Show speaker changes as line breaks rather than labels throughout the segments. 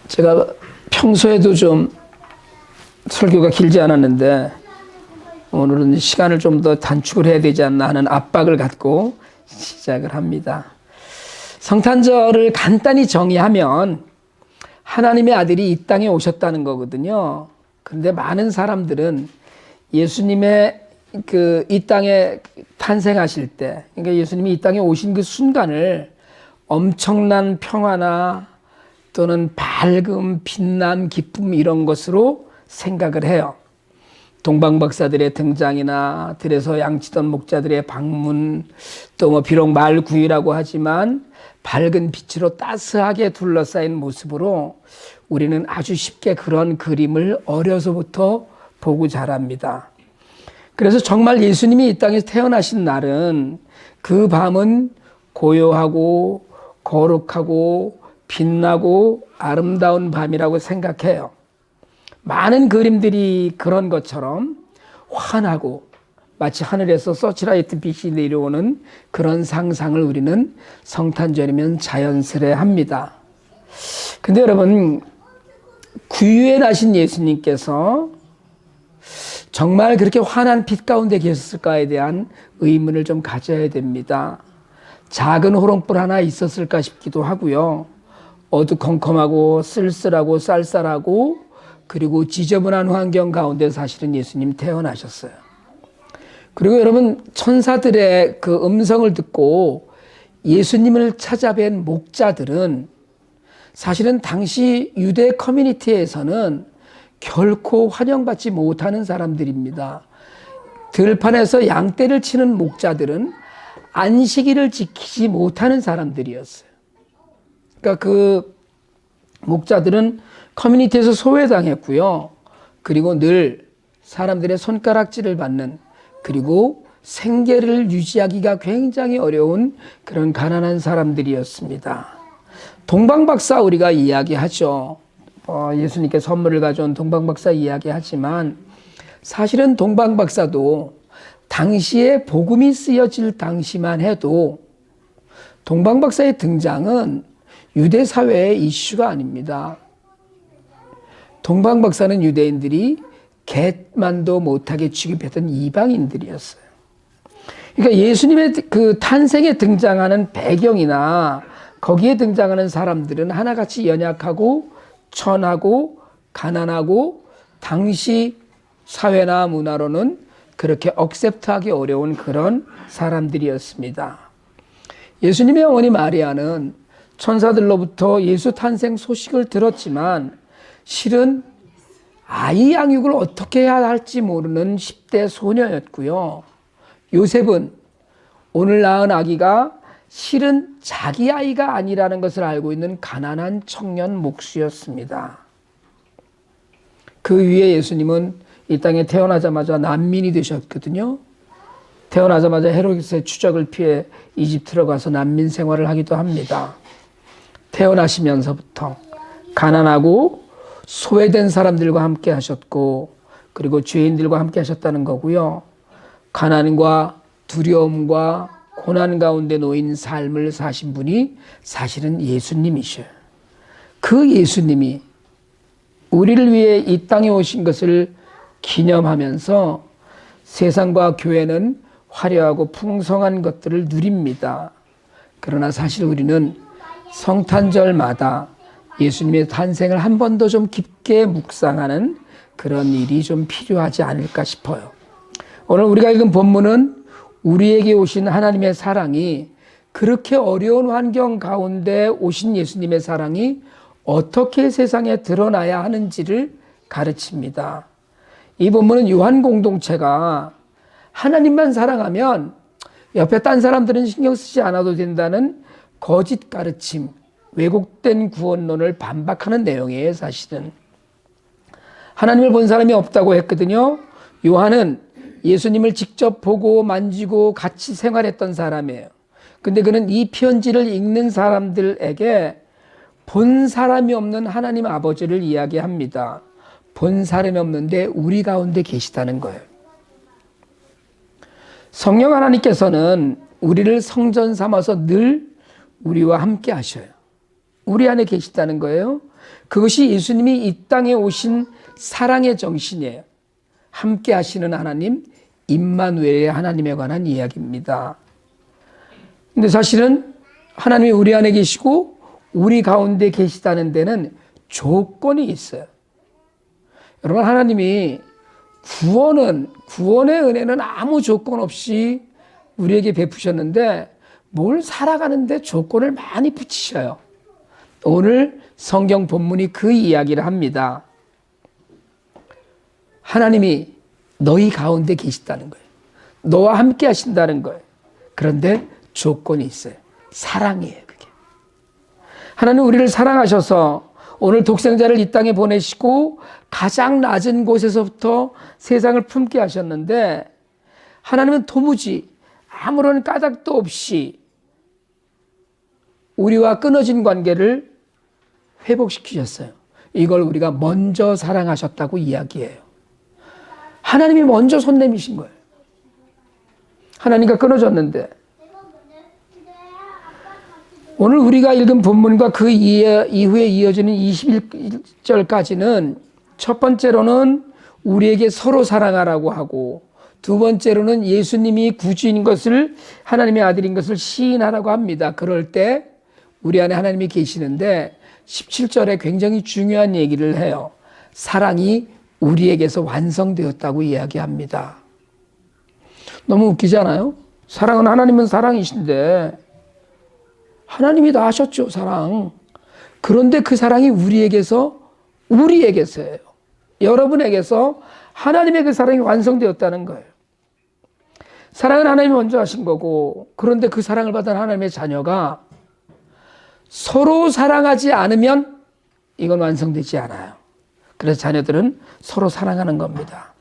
제가 평소에도 좀 설교가 길지 않았는데 오늘은 시간을 좀 더 단축을 해야 되지 않나 하는 압박을 갖고 시작을 합니다. 성탄절을 간단히 정의하면 하나님의 아들이 이 땅에 오셨다는 거거든요. 그런데 많은 사람들은 예수님의 이 땅에 탄생하실 때, 그러니까 예수님이 이 땅에 오신 그 순간을 엄청난 평화나 또는 밝음, 빛남, 기쁨 이런 것으로 생각을 해요. 동방박사들의 등장이나 들에서 양치던 목자들의 방문, 또 뭐 비록 말구유라고 하지만 밝은 빛으로 따스하게 둘러싸인 모습으로 우리는 아주 쉽게 그런 그림을 어려서부터 보고 자랍니다. 그래서 정말 예수님이 이 땅에서 태어나신 날은 그 밤은 고요하고 거룩하고 빛나고 아름다운 밤이라고 생각해요. 많은 그림들이 그런 것처럼 환하고 마치 하늘에서 서치라이트 빛이 내려오는 그런 상상을 우리는 성탄절이면 자연스레 합니다. 근데 여러분, 구유에 나신 예수님께서 정말 그렇게 환한 빛 가운데 계셨을까에 대한 의문을 좀 가져야 됩니다. 작은 호롱불 하나 있었을까 싶기도 하고요. 어두컴컴하고 쓸쓸하고 쌀쌀하고 그리고 지저분한 환경 가운데 사실은 예수님 태어나셨어요. 그리고 여러분, 천사들의 그 음성을 듣고 예수님을 찾아뵌 목자들은 사실은 당시 유대 커뮤니티에서는 결코 환영받지 못하는 사람들입니다. 들판에서 양떼를 치는 목자들은 안식일을 지키지 못하는 사람들이었어요. 그러니까 그 목자들은 커뮤니티에서 소외당했고요. 그리고 늘 사람들의 손가락질을 받는, 그리고 생계를 유지하기가 굉장히 어려운 그런 가난한 사람들이었습니다. 동방박사 우리가 이야기하죠. 예수님께 선물을 가져온 동방박사 이야기하지만 사실은 동방박사도 당시에 복음이 쓰여질 당시만 해도 동방박사의 등장은 유대 사회의 이슈가 아닙니다. 동방박사는 유대인들이 갯만도 못하게 취급했던 이방인들이었어요. 그러니까 예수님의 그 탄생에 등장하는 배경이나 거기에 등장하는 사람들은 하나같이 연약하고 천하고 가난하고 당시 사회나 문화로는 그렇게 억셉트하기 어려운 그런 사람들이었습니다. 예수님의 어머니 마리아는 천사들로부터 예수 탄생 소식을 들었지만 실은 아이 양육을 어떻게 해야 할지 모르는 10대 소녀였고요. 요셉은 오늘 낳은 아기가 실은 자기 아이가 아니라는 것을 알고 있는 가난한 청년 목수였습니다. 그 위에 예수님은 이 땅에 태어나자마자 난민이 되셨거든요. 태어나자마자 헤로데스의 추적을 피해 이집트로 가서 난민 생활을 하기도 합니다. 태어나시면서부터 가난하고 소외된 사람들과 함께 하셨고, 그리고 죄인들과 함께 하셨다는 거고요. 가난과 두려움과 고난 가운데 놓인 삶을 사신 분이 사실은 예수님이셔요. 그 예수님이 우리를 위해 이 땅에 오신 것을 기념하면서 세상과 교회는 화려하고 풍성한 것들을 누립니다. 그러나 사실 우리는 성탄절마다 예수님의 탄생을 한 번 더 좀 깊게 묵상하는 그런 일이 좀 필요하지 않을까 싶어요. 오늘 우리가 읽은 본문은 우리에게 오신 하나님의 사랑이, 그렇게 어려운 환경 가운데 오신 예수님의 사랑이 어떻게 세상에 드러나야 하는지를 가르칩니다. 이 본문은 요한 공동체가 하나님만 사랑하면 옆에 딴 사람들은 신경 쓰지 않아도 된다는 거짓 가르침, 왜곡된 구원론을 반박하는 내용이에요. 사실은 하나님을 본 사람이 없다고 했거든요. 요한은 예수님을 직접 보고 만지고 같이 생활했던 사람이에요. 근데 그는 이 편지를 읽는 사람들에게 본 사람이 없는 하나님 아버지를 이야기합니다. 본 사람이 없는데 우리 가운데 계시다는 거예요. 성령 하나님께서는 우리를 성전 삼아서 늘 우리와 함께 하셔요. 우리 안에 계시다는 거예요. 그것이 예수님이 이 땅에 오신 사랑의 정신이에요. 함께 하시는 하나님, 임마누엘의 하나님에 관한 이야기입니다. 근데 사실은 하나님이 우리 안에 계시고 우리 가운데 계시다는 데는 조건이 있어요. 여러분, 하나님이 구원의 은혜는 아무 조건 없이 우리에게 베푸셨는데 뭘 살아가는데 조건을 많이 붙이셔요. 오늘 성경 본문이 그 이야기를 합니다. 하나님이 너희 가운데 계시다는 거예요. 너와 함께 하신다는 거예요. 그런데 조건이 있어요. 사랑이에요, 그게. 하나님 우리를 사랑하셔서 오늘 독생자를 이 땅에 보내시고 가장 낮은 곳에서부터 세상을 품게 하셨는데 하나님은 도무지 아무런 까닭도 없이 우리와 끊어진 관계를 회복시키셨어요. 이걸 우리가 먼저 사랑하셨다고 이야기해요. 하나님이 먼저 손 내미신 거예요. 하나님과 끊어졌는데 오늘 우리가 읽은 본문과 그 이후에 이어지는 21절까지는 첫 번째로는 우리에게 서로 사랑하라고 하고 두 번째로는 예수님이 구주인 것을 하나님의 아들인 것을 시인하라고 합니다. 그럴 때 우리 안에 하나님이 계시는데 17절에 굉장히 중요한 얘기를 해요. 사랑이 우리에게서 완성되었다고 이야기합니다. 너무 웃기지 않아요? 사랑은 하나님은 사랑이신데 하나님이 다 하셨죠, 사랑. 그런데 그 사랑이 우리에게서예요. 여러분에게서 하나님의 그 사랑이 완성되었다는 거예요. 사랑은 하나님이 먼저 하신 거고 그런데 그 사랑을 받은 하나님의 자녀가 서로 사랑하지 않으면 이건 완성되지 않아요. 그래서 자녀들은 서로 사랑하는 겁니다.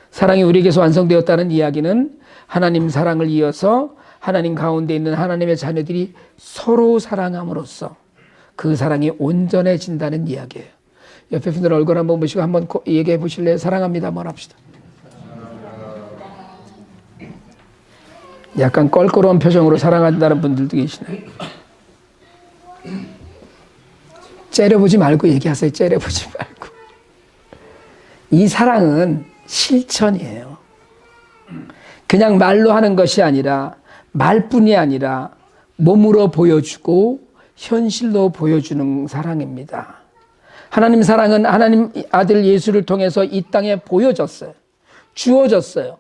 사랑이 우리에게서 완성되었다는 이야기는 하나님 사랑을 이어서 하나님 가운데 있는 하나님의 자녀들이 서로 사랑함으로써 그 사랑이 온전해진다는 이야기예요. 옆에 분들 얼굴 한번 보시고 한번 얘기해 보실래요? 사랑합니다. 한번 합시다. 약간 껄끄러운 표정으로 사랑한다는 분들도 계시네요. 째려보지 말고 얘기하세요. 째려보지 말고. 이 사랑은 실천이에요. 그냥 말로 하는 것이 아니라 말뿐이 아니라 몸으로 보여주고 현실로 보여주는 사랑입니다. 하나님 사랑은 하나님 아들 예수를 통해서 이 땅에 보여졌어요. 주어졌어요.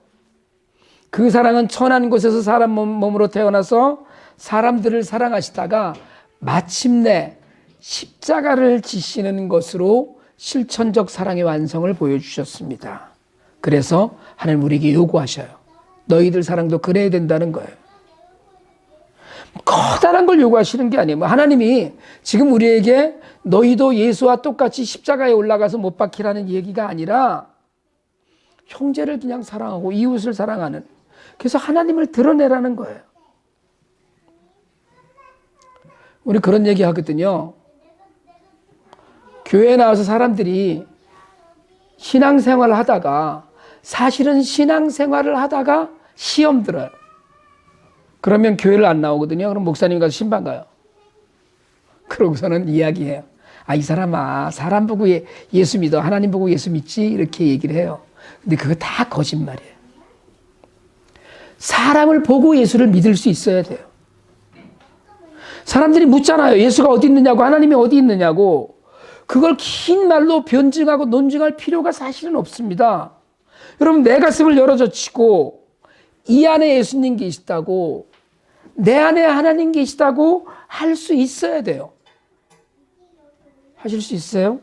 그 사랑은 천한 곳에서 사람 몸으로 태어나서 사람들을 사랑하시다가 마침내 십자가를 지시는 것으로 실천적 사랑의 완성을 보여주셨습니다. 그래서 하나님 우리에게 요구하셔요. 너희들 사랑도 그래야 된다는 거예요. 커다란 걸 요구하시는 게 아니에요. 하나님이 지금 우리에게 너희도 예수와 똑같이 십자가에 올라가서 못 박히라는 얘기가 아니라 형제를 그냥 사랑하고 이웃을 사랑하는, 그래서 하나님을 드러내라는 거예요. 우리 그런 얘기 하거든요. 교회에 나와서 사람들이 신앙생활을 하다가 사실은 신앙생활을 하다가 시험 들어요. 그러면 교회를 안 나오거든요. 그럼 목사님 가서 신방 가요. 그러고서는 이야기해요. 아, 이 사람아, 사람 보고 예수 믿어. 하나님 보고 예수 믿지? 이렇게 얘기를 해요. 근데 그거 다 거짓말이에요. 사람을 보고 예수를 믿을 수 있어야 돼요. 사람들이 묻잖아요. 예수가 어디 있느냐고, 하나님이 어디 있느냐고. 그걸 긴 말로 변증하고 논증할 필요가 사실은 없습니다. 여러분, 내 가슴을 열어젖히고 이 안에 예수님 계시다고, 내 안에 하나님 계시다고 할 수 있어야 돼요. 하실 수 있어요?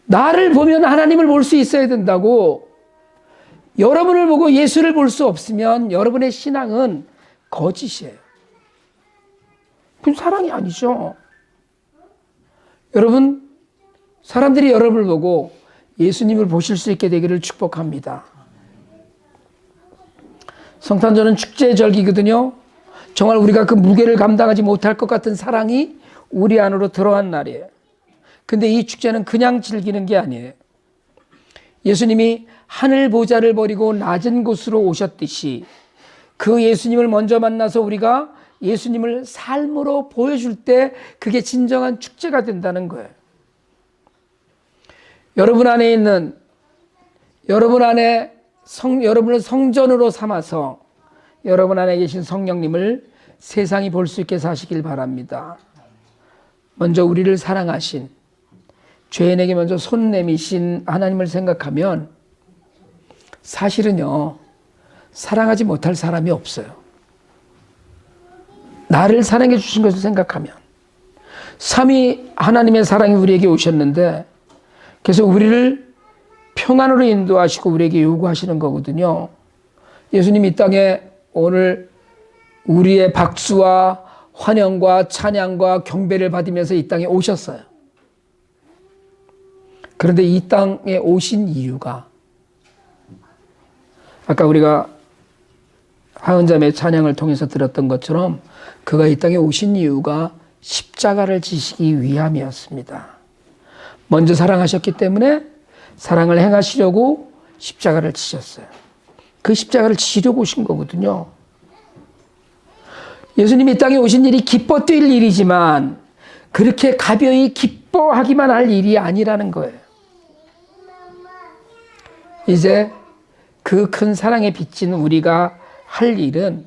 나를 보면 하나님을 볼 수 있어야 된다고. 여러분을 보고 예수를 볼 수 없으면 여러분의 신앙은 거짓이에요. 그건 사랑이 아니죠. 여러분, 사람들이 여러분을 보고 예수님을 보실 수 있게 되기를 축복합니다. 성탄절은 축제의 절기거든요. 정말 우리가 그 무게를 감당하지 못할 것 같은 사랑이 우리 안으로 들어간 날이에요. 근데 이 축제는 그냥 즐기는 게 아니에요. 예수님이 하늘 보좌를 버리고 낮은 곳으로 오셨듯이 그 예수님을 먼저 만나서 우리가 예수님을 삶으로 보여줄 때 그게 진정한 축제가 된다는 거예요. 여러분 안에 있는, 여러분을 성전으로 삼아서 여러분 안에 계신 성령님을 세상이 볼 수 있게 사시길 바랍니다. 먼저 우리를 사랑하신, 죄인에게 먼저 손 내미신 하나님을 생각하면 사실은요, 사랑하지 못할 사람이 없어요. 나를 사랑해 주신 것을 생각하면. 삼위 하나님의 사랑이 우리에게 오셨는데, 그래서 우리를 평안으로 인도하시고 우리에게 요구하시는 거거든요. 예수님이 이 땅에 오늘 우리의 박수와 환영과 찬양과 경배를 받으면서 이 땅에 오셨어요. 그런데 이 땅에 오신 이유가, 아까 우리가 하은자매의 찬양을 통해서 들었던 것처럼 그가 이 땅에 오신 이유가 십자가를 지시기 위함이었습니다. 먼저 사랑하셨기 때문에 사랑을 행하시려고 십자가를 지셨어요. 그 십자가를 지시려고 오신 거거든요. 예수님이 이 땅에 오신 일이 기뻐 뛸 일이지만 그렇게 가벼이 기뻐하기만 할 일이 아니라는 거예요. 이제 그 큰 사랑에 비친 우리가 할 일은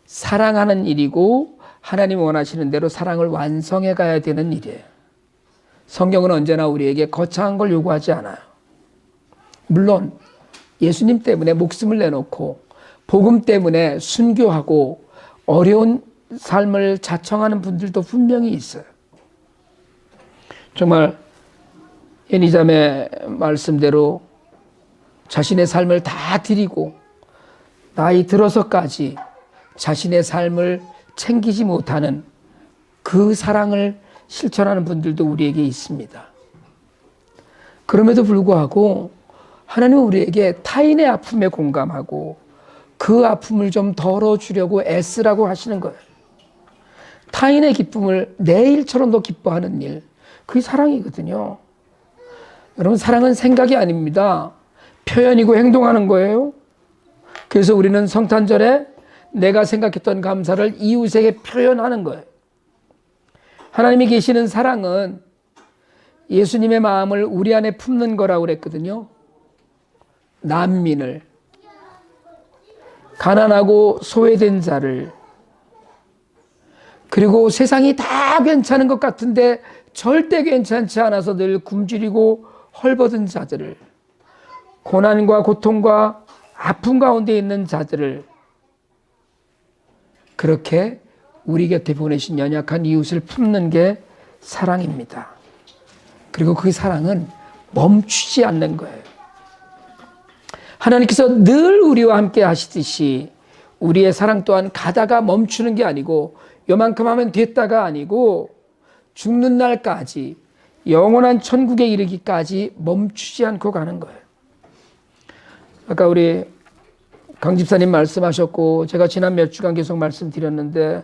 사랑하는 일이고 하나님이 원하시는 대로 사랑을 완성해 가야 되는 일이에요. 성경은 언제나 우리에게 거창한 걸 요구하지 않아요. 물론 예수님 때문에 목숨을 내놓고 복음 때문에 순교하고 어려운 삶을 자청하는 분들도 분명히 있어요. 정말 예니자매 말씀대로 자신의 삶을 다 드리고 나이 들어서까지 자신의 삶을 챙기지 못하는 그 사랑을 실천하는 분들도 우리에게 있습니다. 그럼에도 불구하고 하나님은 우리에게 타인의 아픔에 공감하고 그 아픔을 좀 덜어주려고 애쓰라고 하시는 거예요. 타인의 기쁨을 내 일처럼 기뻐하는 일, 그게 사랑이거든요. 여러분, 사랑은 생각이 아닙니다. 표현이고 행동하는 거예요. 그래서 우리는 성탄절에 내가 생각했던 감사를 이웃에게 표현하는 거예요. 하나님이 계시는 사랑은 예수님의 마음을 우리 안에 품는 거라고 그랬거든요. 난민을, 가난하고 소외된 자를, 그리고 세상이 다 괜찮은 것 같은데 절대 괜찮지 않아서 늘 굶주리고 헐벗은 자들을, 고난과 고통과 아픔 가운데 있는 자들을 그렇게 우리 곁에 보내신 연약한 이웃을 품는 게 사랑입니다. 그리고 그 사랑은 멈추지 않는 거예요. 하나님께서 늘 우리와 함께 하시듯이 우리의 사랑 또한 가다가 멈추는 게 아니고 요만큼 하면 됐다가 아니고 죽는 날까지 영원한 천국에 이르기까지 멈추지 않고 가는 거예요. 아까 우리 강 집사님 말씀하셨고 제가 지난 몇 주간 계속 말씀드렸는데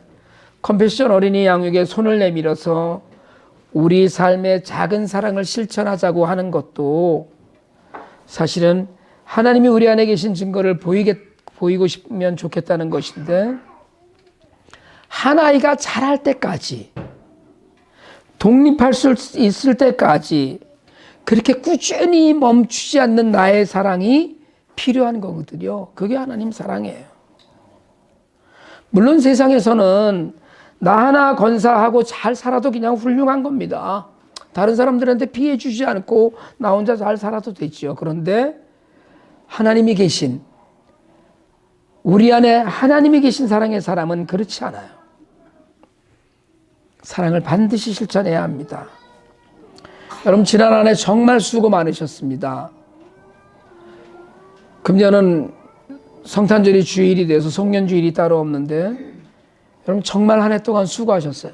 컴패션 어린이 양육에 손을 내밀어서 우리 삶의 작은 사랑을 실천하자고 하는 것도 사실은 하나님이 우리 안에 계신 증거를 보이고 싶으면 좋겠다는 것인데, 한 아이가 자랄 때까지, 독립할 수 있을 때까지 그렇게 꾸준히 멈추지 않는 나의 사랑이 필요한 거거든요. 그게 하나님 사랑이에요. 물론 세상에서는 나 하나 건사하고 잘 살아도 그냥 훌륭한 겁니다. 다른 사람들한테 피해 주지 않고 나 혼자 잘 살아도 되죠. 그런데 하나님이 계신, 우리 안에 하나님이 계신 사랑의 사람은 그렇지 않아요. 사랑을 반드시 실천해야 합니다. 여러분, 지난 한 해 정말 수고 많으셨습니다. 금년은 성탄절이 주일이 돼서 송년주일이 따로 없는데 여러분 정말 한 해 동안 수고하셨어요.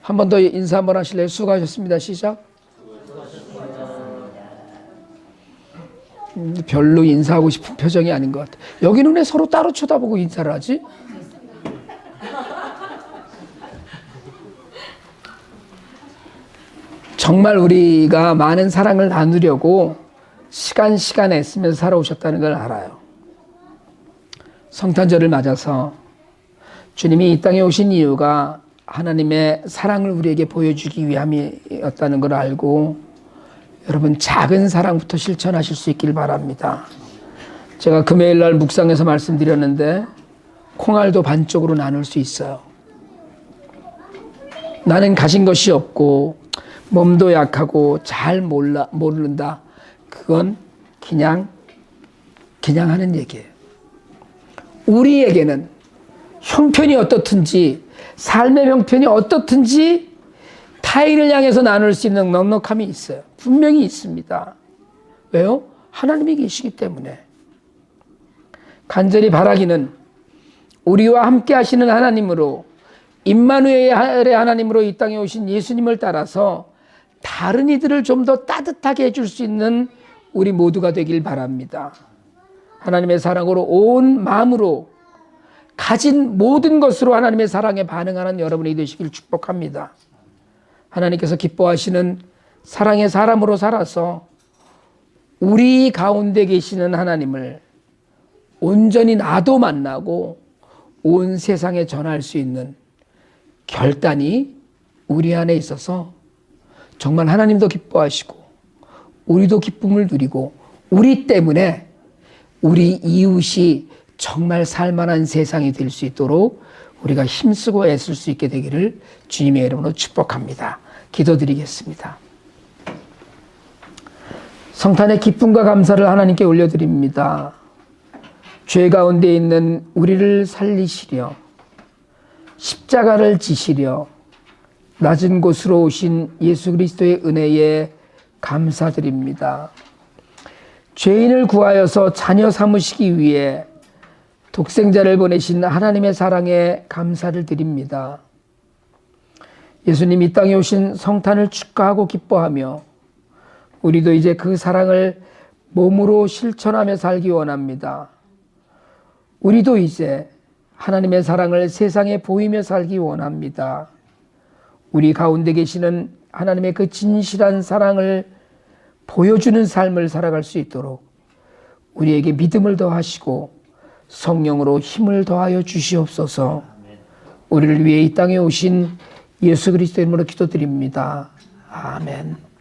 한 번 더 인사 한번 하실래요? 수고하셨습니다. 시작. 별로 인사하고 싶은 표정이 아닌 것 같아요. 여기는 왜 서로 따로 쳐다보고 인사를 하지? 정말 우리가 많은 사랑을 나누려고 시간 애쓰면서 살아오셨다는 걸 알아요. 성탄절을 맞아서 주님이 이 땅에 오신 이유가 하나님의 사랑을 우리에게 보여주기 위함이었다는 걸 알고 여러분 작은 사랑부터 실천하실 수 있길 바랍니다. 제가 금요일 날 묵상에서 말씀드렸는데 콩알도 반쪽으로 나눌 수 있어요. 나는 가진 것이 없고 몸도 약하고 잘 모른다. 그건 그냥 하는 얘기예요. 우리에게는 형편이 어떻든지 삶의 형편이 어떻든지 타인을 향해서 나눌 수 있는 넉넉함이 있어요. 분명히 있습니다. 왜요? 하나님이 계시기 때문에. 간절히 바라기는 우리와 함께 하시는 하나님으로 임마누엘의 하나님으로 이 땅에 오신 예수님을 따라서 다른 이들을 좀 더 따뜻하게 해줄 수 있는 우리 모두가 되길 바랍니다. 하나님의 사랑으로 온 마음으로 가진 모든 것으로 하나님의 사랑에 반응하는 여러분이 되시길 축복합니다. 하나님께서 기뻐하시는 사랑의 사람으로 살아서 우리 가운데 계시는 하나님을 온전히 나도 만나고 온 세상에 전할 수 있는 결단이 우리 안에 있어서 정말 하나님도 기뻐하시고 우리도 기쁨을 누리고 우리 때문에 우리 이웃이 정말 살만한 세상이 될 수 있도록 우리가 힘쓰고 애쓸 수 있게 되기를 주님의 이름으로 축복합니다. 기도드리겠습니다. 성탄의 기쁨과 감사를 하나님께 올려드립니다. 죄 가운데 있는 우리를 살리시려 십자가를 지시려 낮은 곳으로 오신 예수 그리스도의 은혜에 감사드립니다. 죄인을 구하여서 자녀 삼으시기 위해 독생자를 보내신 하나님의 사랑에 감사를 드립니다. 예수님 이 땅에 오신 성탄을 축하하고 기뻐하며 우리도 이제 그 사랑을 몸으로 실천하며 살기 원합니다. 우리도 이제 하나님의 사랑을 세상에 보이며 살기 원합니다. 우리 가운데 계시는 하나님의 그 진실한 사랑을 보여주는 삶을 살아갈 수 있도록 우리에게 믿음을 더하시고 성령으로 힘을 더하여 주시옵소서. 우리를 위해 이 땅에 오신 예수 그리스도 이름으로 기도드립니다. 아멘.